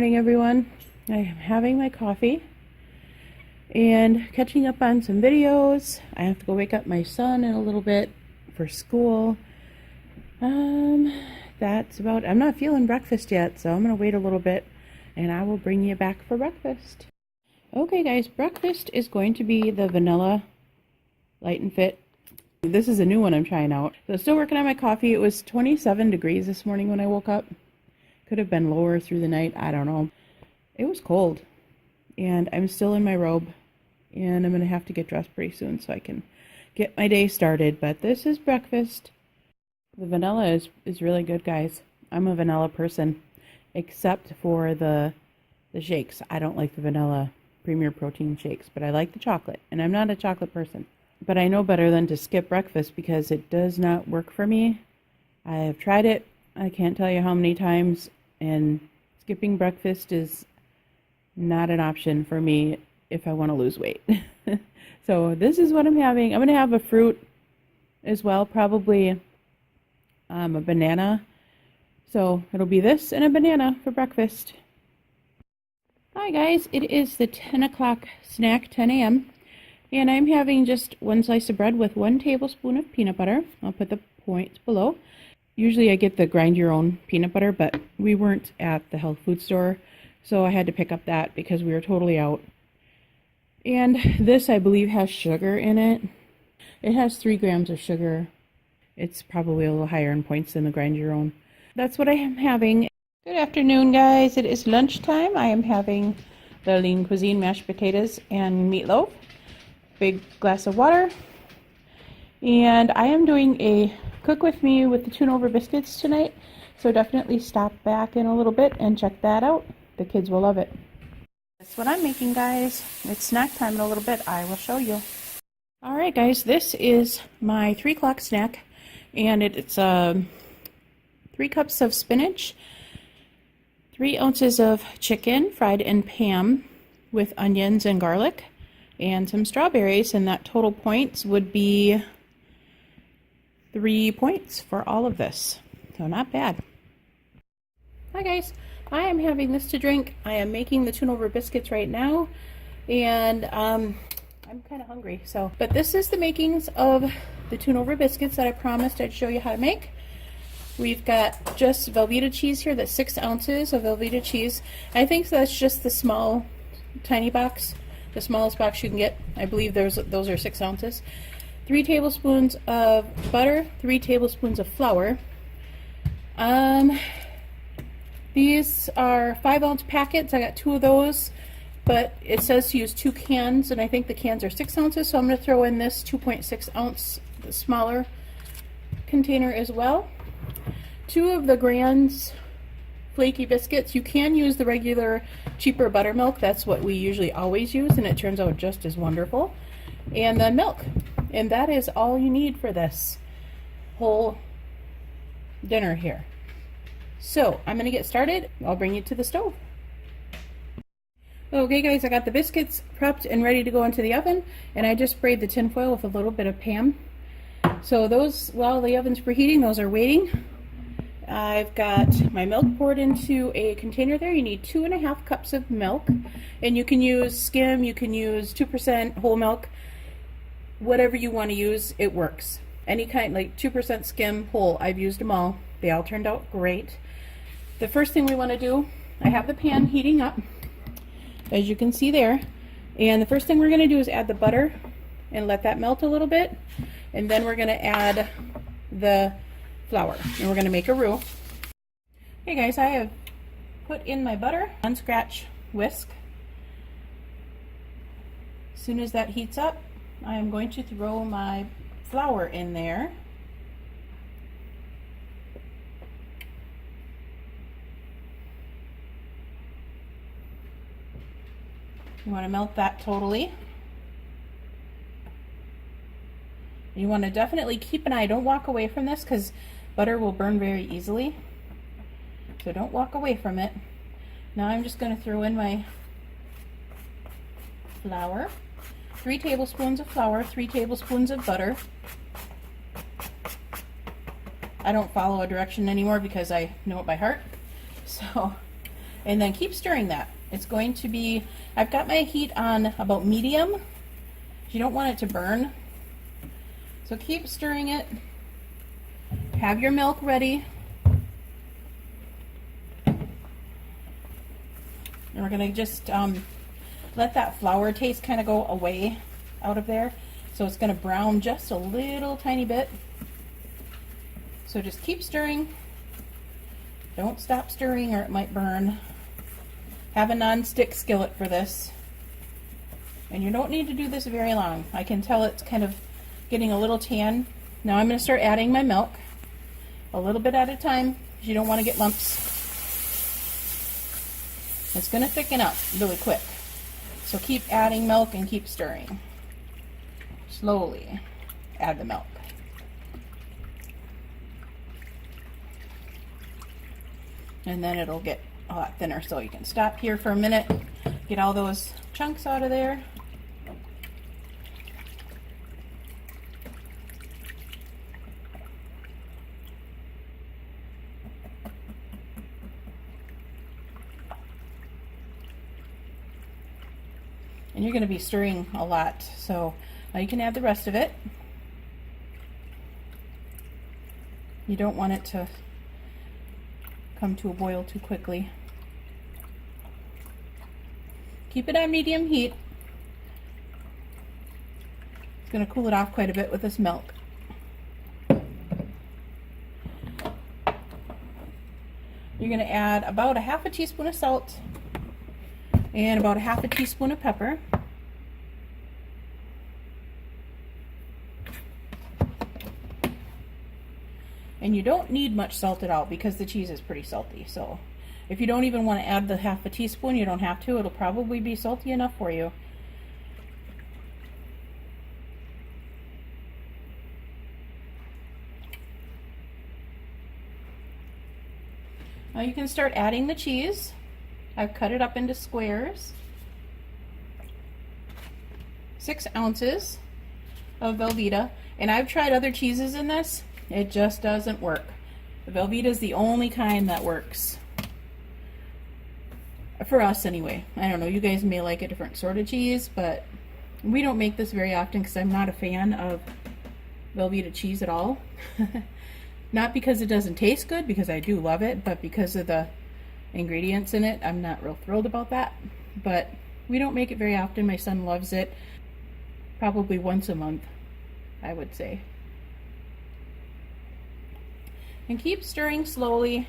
morning, everyone. I am having my coffee and catching up on some videos. I have to go wake up my son in a little bit for school. That's about, I'm not feeling breakfast yet, so I'm going to wait a little bit and I will bring you back for breakfast. Okay guys, breakfast is going to be the vanilla light and fit. This is a new one I'm trying out. So still working on my coffee. It was 27 degrees this morning when I woke up. Could have been lower through the night, I don't know. It was cold and I'm still in my robe and I'm going to have to get dressed pretty soon so I can get my day started. But this is breakfast. The vanilla is really good, guys. I'm a vanilla person, except for the shakes. I don't like the vanilla Premier Protein shakes, but I like the chocolate, and I'm not a chocolate person. But I know better than to skip breakfast because it does not work for me. I have tried it, I can't tell you how many times, and skipping breakfast is not an option for me if I want to lose weight. So this is what I'm having. I'm going to have a fruit as well, probably a banana. So it'll be this and a banana for breakfast. Hi guys, it is the 10 o'clock snack, 10 a.m. And I'm having just one slice of bread with 1 tablespoon of peanut butter. I'll put the points below. Usually I get the grind your own peanut butter, but we weren't at the health food store, so I had to pick up that because we were totally out. And this, I believe, has sugar in it. It has 3 grams of sugar. It's probably a little higher in points than the grind your own. That's what I am having. Good afternoon, guys. It is lunchtime. I am having the Lean Cuisine mashed potatoes and meatloaf. Big glass of water. And I am doing a cook with me with the Tuna Over biscuits tonight. So definitely stop back in a little bit and check that out. The kids will love it. That's what I'm making, guys. It's snack time in a little bit. I will show you. Alright, guys. This is my 3 o'clock snack. And it's 3 cups of spinach, 3 ounces of chicken fried in Pam with onions and garlic, and some strawberries, and that total points would be 3 points for all of this. So not bad. Hi guys, I am having this to drink. I am making the Tuna Over biscuits right now, and I'm kind of hungry. But this is the makings of the Tuna Over biscuits that I promised I'd show you how to make. We've got just Velveeta cheese here. That's 6 ounces of Velveeta cheese. I think that's just the small, tiny box, the smallest box you can get. I believe those are 6 ounces. 3 tablespoons of butter, 3 tablespoons of flour. These are 5-ounce packets. I got 2 of those, but it says to use 2 cans, and I think the cans are 6 ounces, so I'm going to throw in this 2.6 ounce, the smaller container as well. 2 of the Grand's flaky biscuits. You can use the regular cheaper buttermilk. That's what we usually always use, and it turns out just as wonderful. And then milk. And that is all you need for this whole dinner here. So I'm going to get started. I'll bring you to the stove. Okay guys, I got the biscuits prepped and ready to go into the oven, and I just sprayed the tin foil with a little bit of Pam. So those, while the oven's preheating, those are waiting. I've got my milk poured into a container there. You need 2.5 cups of milk, and you can use skim, you can use 2% whole milk, whatever you want to use, it works. Any kind, like 2% skim, whole, I've used them all. They all turned out great. The first thing we want to do, I have the pan heating up, as you can see there, and the first thing we're going to do is add the butter and let that melt a little bit, and then we're going to add the flour, and we're going to make a roux. Okay guys, I have put in my butter, unscratch whisk. As soon as that heats up, I am going to throw my flour in there. You want to melt that totally. You want to definitely keep an eye. Don't walk away from this because butter will burn very easily. So don't walk away from it. Now I'm just going to throw in my flour. 3 tablespoons of flour, 3 tablespoons of butter. I don't follow a direction anymore because I know it by heart. So And then keep stirring that. It's going to be, I've got my heat on about medium. You don't want it to burn. So keep stirring it. Have your milk ready. And we're going to just let that flour taste kind of go away out of there. So it's going to brown just a little tiny bit. So just keep stirring. Don't stop stirring or it might burn. Have a non-stick skillet for this. And you don't need to do this very long. I can tell it's kind of getting a little tan. Now I'm going to start adding my milk a little bit at a time because you don't want to get lumps. It's going to thicken up really quick. So keep adding milk and keep stirring. Slowly add the milk. And then it'll get a lot thinner, so you can stop here for a minute, get all those chunks out of there. And you're going to be stirring a lot, so now you can add the rest of it. You don't want it to come to a boil too quickly. Keep it on medium heat. It's going to cool it off quite a bit with this milk. You're going to add about a half a teaspoon of salt and about a half a teaspoon of pepper. And you don't need much salt at all because the cheese is pretty salty. So if you don't even want to add the half a teaspoon, you don't have to. It'll probably be salty enough for you. Now you can start adding the cheese. I've cut it up into squares. 6 ounces of Velveeta. And I've tried other cheeses in this. It just doesn't work. The Velveeta is the only kind that works. For us anyway. I don't know, you guys may like a different sort of cheese, but we don't make this very often because I'm not a fan of Velveeta cheese at all. Not because it doesn't taste good, because I do love it, but because of the ingredients in it, I'm not real thrilled about that. But we don't make it very often. My son loves it. Probably once a month, I would say. And keep stirring slowly.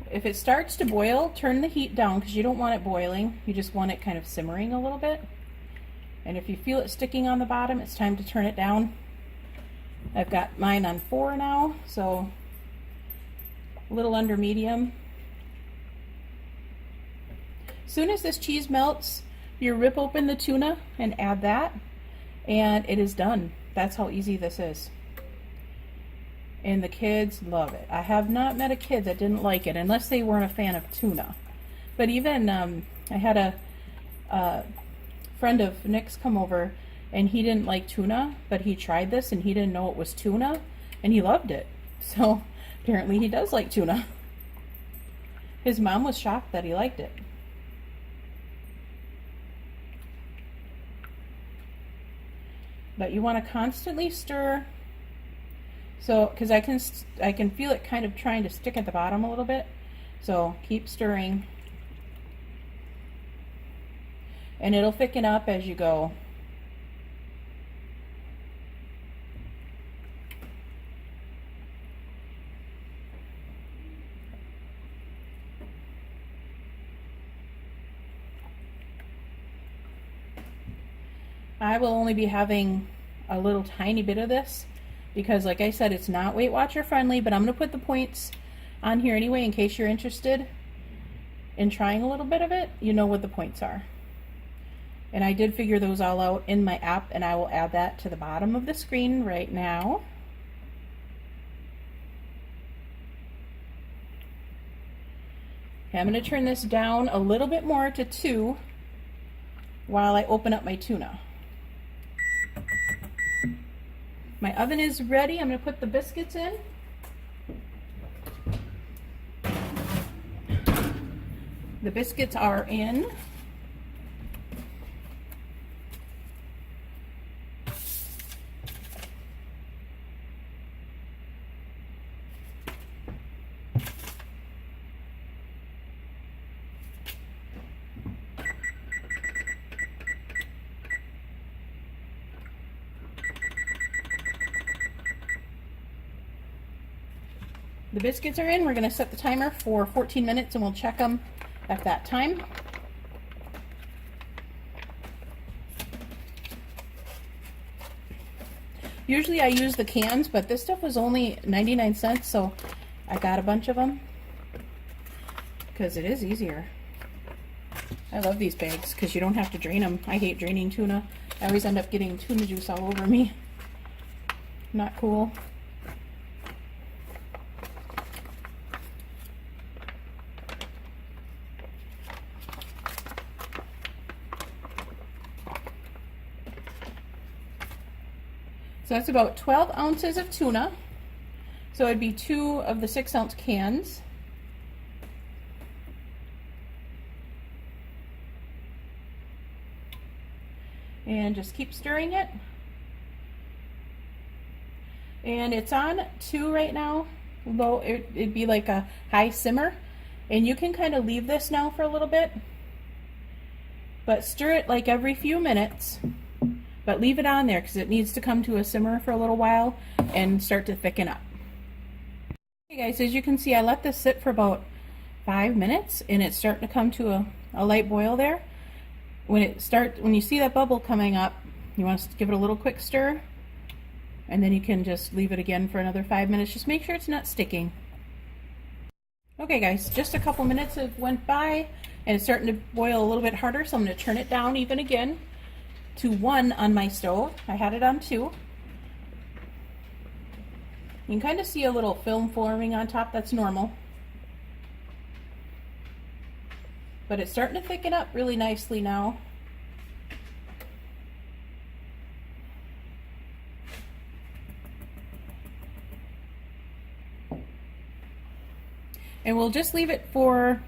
If it starts to boil, turn the heat down because you don't want it boiling. You just want it kind of simmering a little bit. And if you feel it sticking on the bottom, it's time to turn it down. I've got mine on 4 now, so a little under medium. As soon as this cheese melts, you rip open the tuna and add that, and it is done. That's how easy this is. And the kids love it. I have not met a kid that didn't like it, unless they weren't a fan of tuna. But even, I had a friend of Nick's come over, and he didn't like tuna, but he tried this, and he didn't know it was tuna, and he loved it. So, apparently he does like tuna. His mom was shocked that he liked it. But you want to constantly stir, so because I can feel it kind of trying to stick at the bottom a little bit. So keep stirring, and it'll thicken up as you go. I will only be having a little tiny bit of this because, like I said, it's not Weight Watcher friendly, but I'm going to put the points on here anyway in case you're interested in trying a little bit of it. You know what the points are. And I did figure those all out in my app, and I will add that to the bottom of the screen right now. Okay, I'm going to turn this down a little bit more to 2 while I open up my tuna. My oven is ready. I'm going to put the biscuits in. The biscuits are in. The biscuits are in. We're going to set the timer for 14 minutes and we'll check them at that time. Usually I use the cans, but this stuff was only 99 cents, so I got a bunch of them because it is easier. I love these bags because you don't have to drain them. I hate draining tuna. I always end up getting tuna juice all over me. Not cool. So that's about 12 ounces of tuna. So it'd be 2 of the 6-ounce cans. And just keep stirring it. And it's on 2 right now. Low, it'd be like a high simmer. And you can kind of leave this now for a little bit. But stir it like every few minutes. But leave it on there because it needs to come to a simmer for a little while and start to thicken up. Okay guys, as you can see, I let this sit for about 5 minutes and it's starting to come to a light boil there. When you see that bubble coming up, you want to give it a little quick stir and then you can just leave it again for another 5 minutes. Just make sure it's not sticking. Okay guys, just a couple minutes have went by and it's starting to boil a little bit harder, so I'm going to turn it down even again to 1 on my stove. I had it on 2. You can kind of see a little film forming on top. That's normal. But it's starting to thicken up really nicely now. And we'll just leave it for,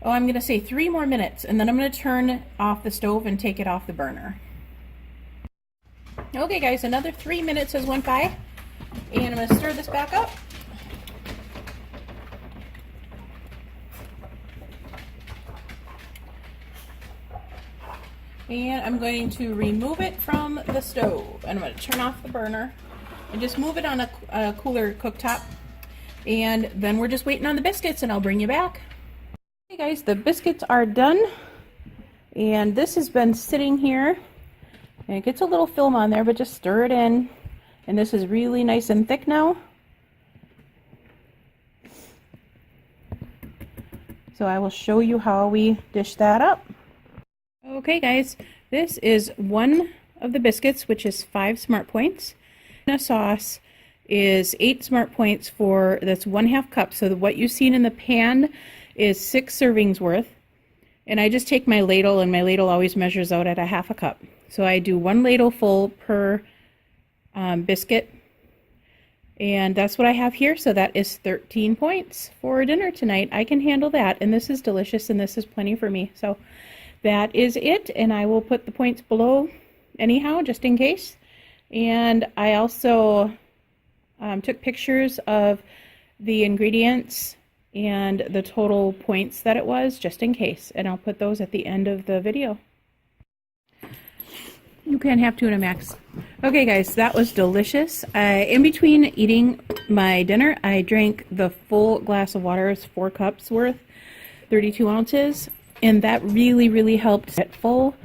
I'm going to say 3 more minutes, and then I'm going to turn off the stove and take it off the burner. Okay guys, another 3 minutes has went by, and I'm going to stir this back up. And I'm going to remove it from the stove, and I'm going to turn off the burner and just move it on a cooler cooktop. And then we're just waiting on the biscuits, and I'll bring you back. Hey guys, the biscuits are done, and this has been sitting here, and it gets a little film on there, but just stir it in, and this is really nice and thick now. So I will show you how we dish that up. Okay guys, this is 1 of the biscuits, which is 5 Smart Points. And a sauce is 8 Smart Points for, that's 1/2 cup. So what you've seen in the pan is 6 servings worth. And I just take my ladle, and my ladle always measures out at a 1/2 cup. So I do 1 ladle full per biscuit. And that's what I have here. So that is 13 points for dinner tonight. I can handle that. And this is delicious, and this is plenty for me. So that is it. And I will put the points below anyhow, just in case. And I also took pictures of the ingredients and the total points that it was, just in case. And I'll put those at the end of the video. You can't have tuna, Max. Okay guys, that was delicious. In between eating my dinner, I drank the full glass of water. It's 4 cups worth, 32 ounces. And that really, really helped get full.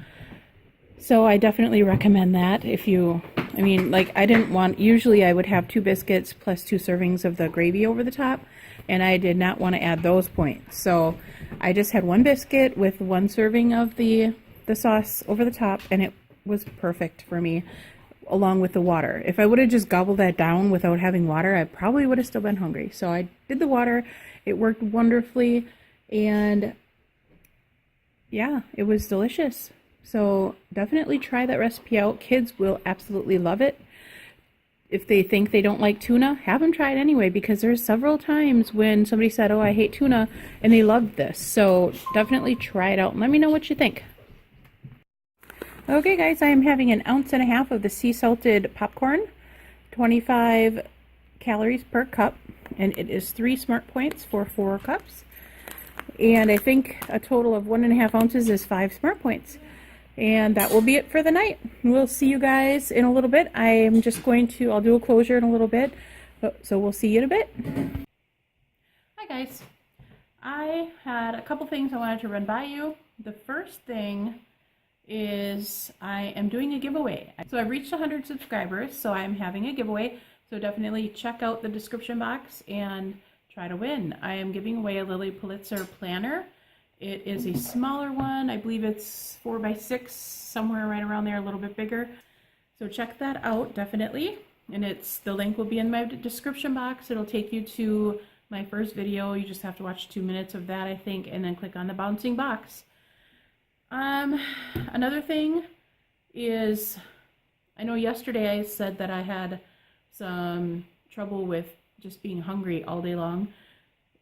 So I definitely recommend that if you, I mean, like I didn't want, usually I would have 2 biscuits plus 2 servings of the gravy over the top. And I did not want to add those points. So I just had 1 biscuit with 1 serving of the sauce over the top, and it was perfect for me, along with the water. If I would have just gobbled that down without having water, I probably would have still been hungry. So I did the water. It worked wonderfully, and yeah, it was delicious. So definitely try that recipe out. Kids will absolutely love it. if they think they don't like tuna, have them try it anyway, because there's several times when somebody said, oh, I hate tuna, and they loved this. So definitely try it out and let me know what you think. Okay guys, I am having 1.5 ounces of the sea salted popcorn, 25 calories per cup, and it is 3 smart points for 4 cups. And I think a total of 1.5 ounces is 5 smart points. And that will be it for the night. We'll see you guys in a little bit. I'm just going to, I'll do a closure in a little bit. So we'll see you in a bit. Hi guys. I had a couple things I wanted to run by you. The first thing is I am doing a giveaway. So I've reached 100 subscribers, so I'm having a giveaway. So definitely check out the description box and try to win. I am giving away a Lily Pulitzer planner. It is a smaller one. I believe it's 4x6, somewhere right around there, a little bit bigger. So check that out, definitely. And the link will be in my description box. It'll take you to my first video. You just have to watch 2 minutes of that, I think, and then click on the bouncing box. Another thing is, I know yesterday I said that I had some trouble with just being hungry all day long.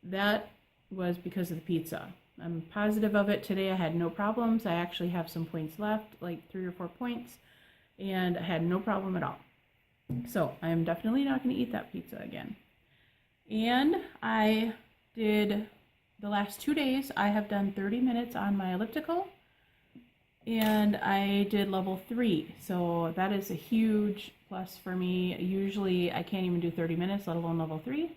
That was because of the pizza. I'm positive of it. Today I had no problems. I actually have some points left, like 3 or 4 points, and I had no problem at all. So I'm definitely not going to eat that pizza again. And I did, the last 2 days, I have done 30 minutes on my elliptical, and I did level 3. So that is a huge plus for me. Usually I can't even do 30 minutes, let alone level 3.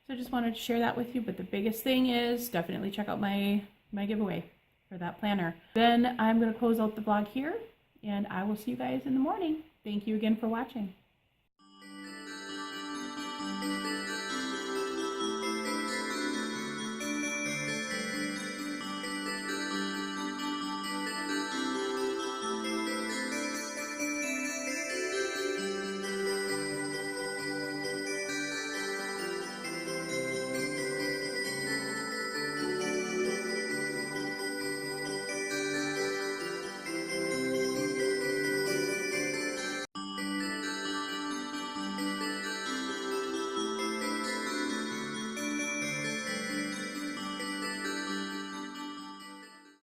So I just wanted to share that with you. But the biggest thing is definitely check out my giveaway for that planner. Then I'm going to close out the vlog here, and I will see you guys in the morning. Thank you again for watching.